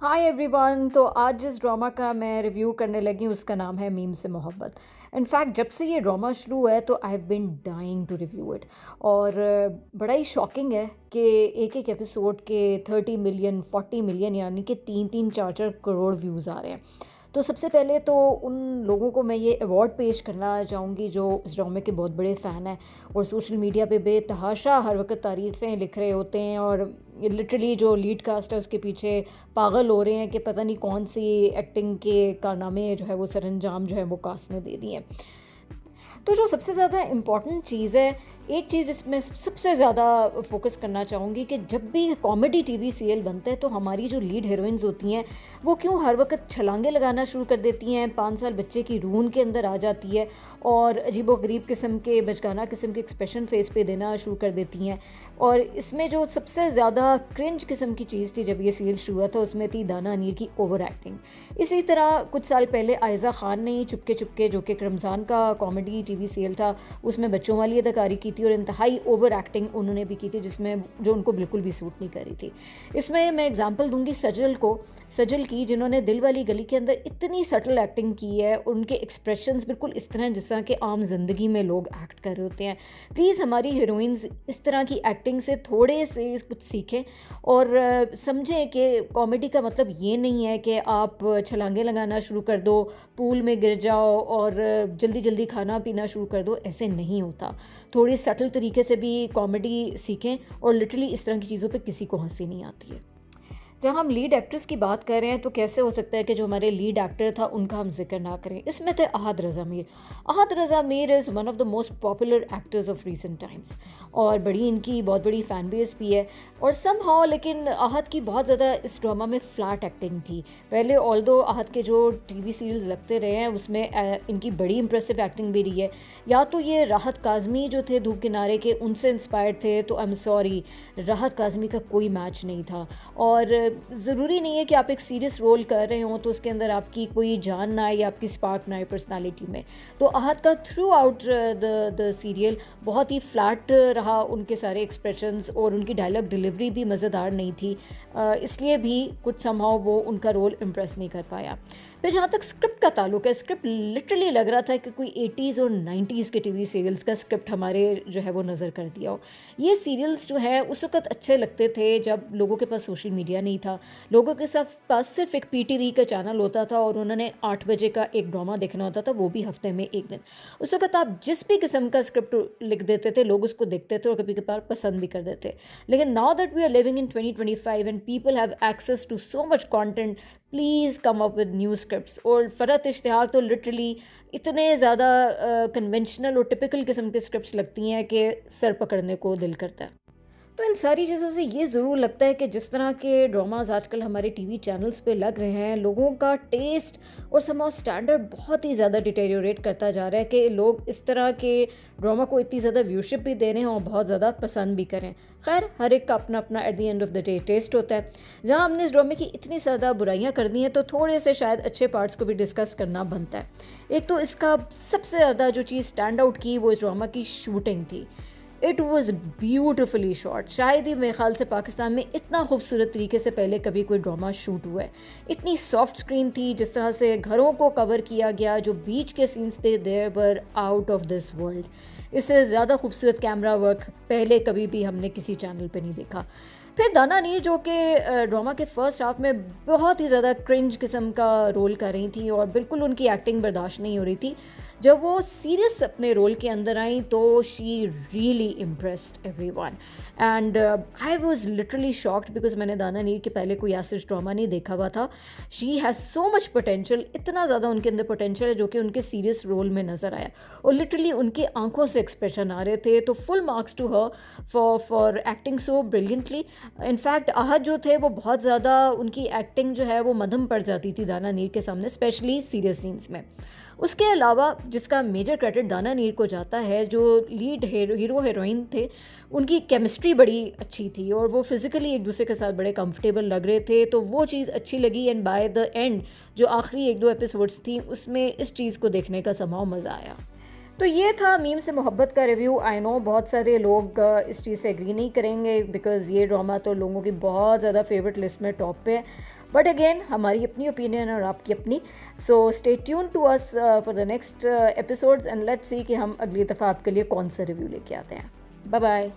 Hi everyone. तो आज जिस ड्रामा का मैं रिव्यू करने लगी हूँ उसका नाम है मीम से मोहब्बत। इनफैक्ट जब से ये ड्रामा शुरू हुआ है तो I have been dying to review it. और बड़ा ही शॉकिंग है कि एक एक एपिसोड के 30 मिलियन 40 मिलियन यानी कि 3-3 4-4 करोड़ व्यूज़ आ रहे हैं। तो सबसे पहले तो उन लोगों को मैं ये अवार्ड पेश करना चाहूँगी जो इस ड्रामे के बहुत बड़े फ़ैन हैं और सोशल मीडिया पे बेतहाशा हर वक्त तारीफ़ें लिख रहे होते हैं। और लिटरली जो लीड कास्ट है उसके पीछे पागल हो रहे हैं कि पता नहीं कौन सी एक्टिंग के कारनामे जो है वो सरंजाम जो है वो कास्ट ने दे दिए हैं। तो जो सबसे ज़्यादा इम्पॉर्टेंट चीज़ है, एक चीज़ इसमें सबसे ज़्यादा फोकस करना चाहूँगी कि जब भी कॉमेडी टीवी सीरियल बनते हैं तो हमारी जो लीड हीरोइंस होती हैं वो क्यों हर वक्त छलांगे लगाना शुरू कर देती हैं, 5 साल बच्चे की रूह उनके अंदर आ जाती है और अजीबोगरीब किस्म के बचकाना किस्म के एक्सप्रेशन फेस पे देना शुरू कर देती हैं। और इसमें जो सबसे ज़्यादा क्रिंज किस्म की चीज़ थी जब ये सीरियल शुरू हुआ था उसमें थी दाना अनीर की ओवर एक्टिंग। इसी तरह कुछ साल पहले आयज़ा ख़ान ने चुपके चुपके जो कि रमज़ान का कॉमेडी टीवी सीरियल था उसमें बच्चों वाली अदाकारी की थी और इंतहाई ओवर एक्टिंग उन्होंने भी की थी जिसमें जो उनको बिल्कुल भी सूट नहीं कर रही थी। इसमें मैं एग्जांपल दूंगी सजल की, जिन्होंने दिल वाली गली के अंदर इतनी सटल एक्टिंग की है। उनके एक्सप्रेशंस बिल्कुल इस तरह जिस तरह के आम जिंदगी में लोग एक्ट कर रहे होते हैं। प्लीज़ हमारी हीरोइंस इस तरह की एक्टिंग से थोड़े से कुछ सीखें और समझें कि कॉमेडी का मतलब ये नहीं है कि आप छलांगे लगाना शुरू कर दो, पूल में गिर जाओ और जल्दी जल्दी खाना पीना शुरू कर दो। ऐसे नहीं होता। थोड़ी सटल तरीके से भी कॉमेडी सीखें और लिटरली इस तरह की चीज़ों पे किसी को हंसी नहीं आती है। जहाँ हम लीड एक्ट्रेस की बात कर रहे हैं तो कैसे हो सकता है कि जो हमारे लीड एक्टर था उनका हम जिक्र ना करें। इसमें थे Ahad Raza Mir. Ahad Raza Mir is one of the most popular actors of recent times और इनकी बहुत बड़ी फ़ैन बेस भी है। और समहाउ लेकिन अहद की बहुत ज़्यादा इस ड्रामा में फ्लैट एक्टिंग थी। पहले ऑल्दो अहद के जो टीवी सीरियल्स लगते रहे हैं उसमें इनकी बड़ी इंप्रेसिव एक्टिंग भी रही है। या तो ये राहत काज़मी जो थे धूप किनारे के उनसे इंस्पायर्ड थे, तो आई एम सॉरी, राहत काज़मी का कोई मैच नहीं था। और ज़रूरी नहीं है कि आप एक सीरियस रोल कर रहे हो तो उसके अंदर आपकी कोई जान ना आए या आपकी स्पार्क ना आए पर्सनालिटी में। तो अहद का थ्रू आउट द सीरियल बहुत ही फ्लैट रहा। उनके सारे एक्सप्रेशंस और उनकी डायलॉग डिलीवरी भी मज़ेदार नहीं थी, इसलिए भी कुछ समहाउ वो उनका रोल इम्प्रेस नहीं कर पाया। फिर जहाँ तक स्क्रिप्ट का ताल्लुक है, स्क्रिप्ट लिटरली लग रहा था कि कोई 80s और 90s के टीवी सीरियल्स का स्क्रिप्ट हमारे जो है वो नज़र कर दिया हो। ये सीरियल्स जो है उस वक्त अच्छे लगते थे जब लोगों के पास सोशल मीडिया नहीं था, लोगों के साथ पास सिर्फ एक पीटीवी का चैनल होता था और उन्होंने 8 बजे का एक ड्रामा देखना होता था, वो भी हफ्ते में एक दिन। उस वक्त आप जिस भी किस्म का स्क्रिप्ट लिख देते थे लोग उसको देखते थे और कभी कभार पसंद भी कर देते। लेकिन now that we are living in 2025 and people have access to so much content, please come up with new scripts. और फ़रत इश्तिहाक तो लिटरली इतने ज़्यादा कन्वेंशनल और टिपिकल किस्म के स्क्रिप्ट्स लगती हैं कि सर पकड़ने को दिल करता है। तो इन सारी चीज़ों से ये ज़रूर लगता है कि जिस तरह के ड्रामाज आजकल हमारे टीवी चैनल्स पे लग रहे हैं, लोगों का टेस्ट और समाज स्टैंडर्ड बहुत ही ज़्यादा डिटेरियोरेट करता जा रहा है कि लोग इस तरह के ड्रामा को इतनी ज़्यादा व्यूशिप भी दे रहे हैं और बहुत ज़्यादा पसंद भी करें। खैर, हर एक का अपना अपना at the end of the day test होता है। जहाँ हमने इस ड्रामे की इतनी ज़्यादा बुराइयाँ कर दी हैं तो थोड़े से शायद अच्छे पार्ट्स को भी डिस्कस करना बनता है। एक तो इसका सबसे ज़्यादा जो चीज़ स्टैंड आउट की वो इस ड्रामा की शूटिंग थी। It was beautifully shot. शायद ही मेरे ख्याल से पाकिस्तान में इतना खूबसूरत तरीके से पहले कभी कोई ड्रामा शूट हुआ है। इतनी सॉफ्ट स्क्रीन थी, जिस तरह से घरों को कवर किया गया, जो बीच के सीन्स थे they were out of this world. इससे ज़्यादा खूबसूरत कैमरा वर्क पहले कभी भी हमने किसी चैनल पे नहीं देखा। फिर दाना नीर जो कि ड्रामा के फर्स्ट हाफ में बहुत ही ज़्यादा क्रिंज किस्म का रोल कर रही थी और बिल्कुल उनकी एक्टिंग बर्दाश्त नहीं हो रही थी। जब वो सीरियस अपने रोल के अंदर आई तो she really impressed everyone and I was literally shocked because मैंने दाना नीर के पहले कोई ऐसा ड्रामा नहीं देखा हुआ था। She has so much potential, इतना ज़्यादा उनके अंदर पोटेंशियल है जो कि उनके सीरियस रोल में नज़र आया और लिटरली उनकी आंखों से एक्सप्रेशन आ रहे थे। तो full marks to her for acting so brilliantly. In fact Ahad जो थे वो बहुत ज़्यादा उनकी एक्टिंग जो है वो मध्यम पड़ जाती थी दाना नीर के सामने, स्पेशली सीरियस सीन्स में। उसके अलावा जिसका मेजर क्रेडिट दाना नीर को जाता है, जो लीड हीरो हीरोइन थे, उनकी केमिस्ट्री बड़ी अच्छी थी और वो फिज़िकली एक दूसरे के साथ बड़े कंफर्टेबल लग रहे थे, तो वो चीज़ अच्छी लगी। एंड बाय द एंड जो आखिरी 1-2 एपिसोड्स थी उसमें इस चीज़ को देखने का समाव मज़ा आया। तो ये था मीम से मोहब्बत का रिव्यू। आई नो बहुत सारे लोग इस चीज़ से एग्री नहीं करेंगे, बिकॉज़ ये ड्रामा तो लोगों की बहुत ज़्यादा फेवरेट लिस्ट में टॉप पे है। बट अगेन हमारी अपनी ओपिनियन और आपकी अपनी। So stay tune to us for the next episodes and let's see कि हम अगली दफ़ा आपके लिए कौन सा रिव्यू लेके आते हैं। Bye bye.